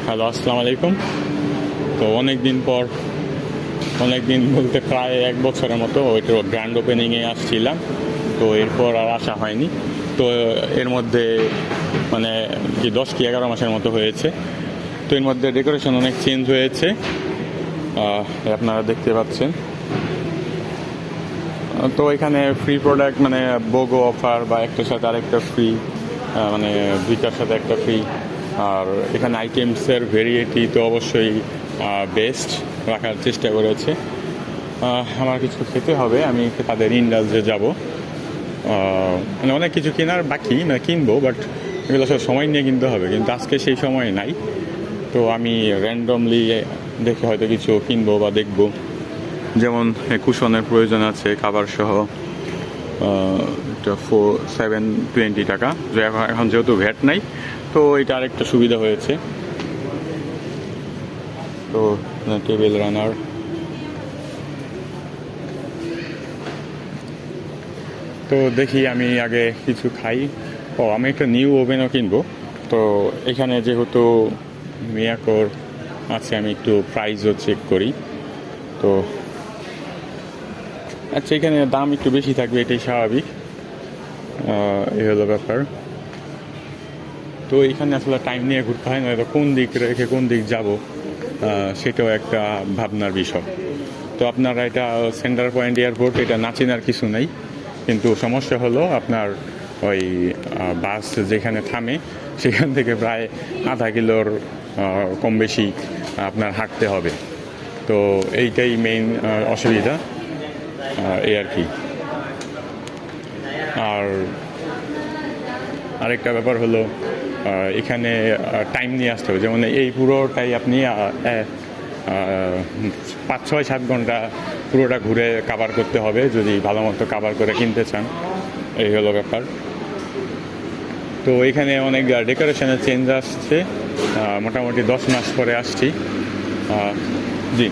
Hello, আসসালামু আলাইকুম। তো অনেক দিন পর, অনেক দিন বলতে প্রায় 1 বছরের মতো ওইটার গ্র্যান্ড ওপেনিংয়ে আসছিলাম। তো এরপর আর আসা হয়নি। তো এর মধ্যে মানে কি 10 কি 11 মাসের মতো হয়েছে। তো এর মধ্যে ডেকোরেশন অনেক চেঞ্জ হয়েছে, আপনারা দেখতে পাচ্ছেন। তো এখানে ফ্রি প্রোডাক্ট মানে বোগো অফার বা একটার সাথে আরেকটা ফ্রি, মানে দুইটার সাথে একটা ফ্রি। আর এখানে আইটেমসের ভেরিয়েটি তো অবশ্যই বেস্ট রাখার চেষ্টা করেছে। আমার কিছু খেতে হবে, আমি তাদের ইন্ডাস্ট্রিতে যাব। মানে অনেক কিছু কেনার বাকি, না কিনবো, বাট এগুলো সব সময় নিয়ে কিনতে হবে, কিন্তু আজকে সেই সময় নাই। তো আমি র্যান্ডমলি দেখে হয়তো কিছু কিনবো বা দেখবো। যেমন কুশনের প্রয়োজন আছে খাবার সহ, এটা 720 টাকা। এখন যেহেতু ভ্যাট নাই, তো এটা আরেকটা সুবিধা হয়েছে। তো টেবিল রানার, তো দেখি আমি আগে কিছু খাই। আমি একটা নিউ ওভেনও কিনবো। তো এখানে যেহেতু মিয়াকোর আছে, আমি একটু প্রাইসও চেক করি। তো আচ্ছা, এখানে দাম একটু বেশি থাকবে, এটাই স্বাভাবিক। এই হলো ব্যাপার। তো এখানে আসলে টাইম নিয়ে ঘুরতে হয় না, তো কোন দিক রেখে কোন দিক যাব সেটাও একটা ভাবনার বিষয়। তো আপনারা এটা সেন্টার পয়েন্ট এয়ারপোর্ট, এটা না চেনার কিছু নেই, কিন্তু সমস্যা হলো আপনার ওই বাস যেখানে থামে সেখান থেকে প্রায় আধা কিলোর কম বেশি আপনার হাঁটতে হবে। তো এইটাই মেইন অসুবিধা, এই আর কি। আর আরেকটা ব্যাপার হলো এখানে টাইম নিয়ে আসতে হবে। যেমন এই পুরোটাই আপনি 5-6-7 ঘন্টা পুরোটা ঘুরে কাভার করতে হবে যদি ভালো মতো কাভার করে কিনতে চান। এই হলো ব্যাপার। তো এখানে অনেক ডেকোরেশনের চেঞ্জ আসছে, মোটামুটি 10 মাস পরে আসছি। জি।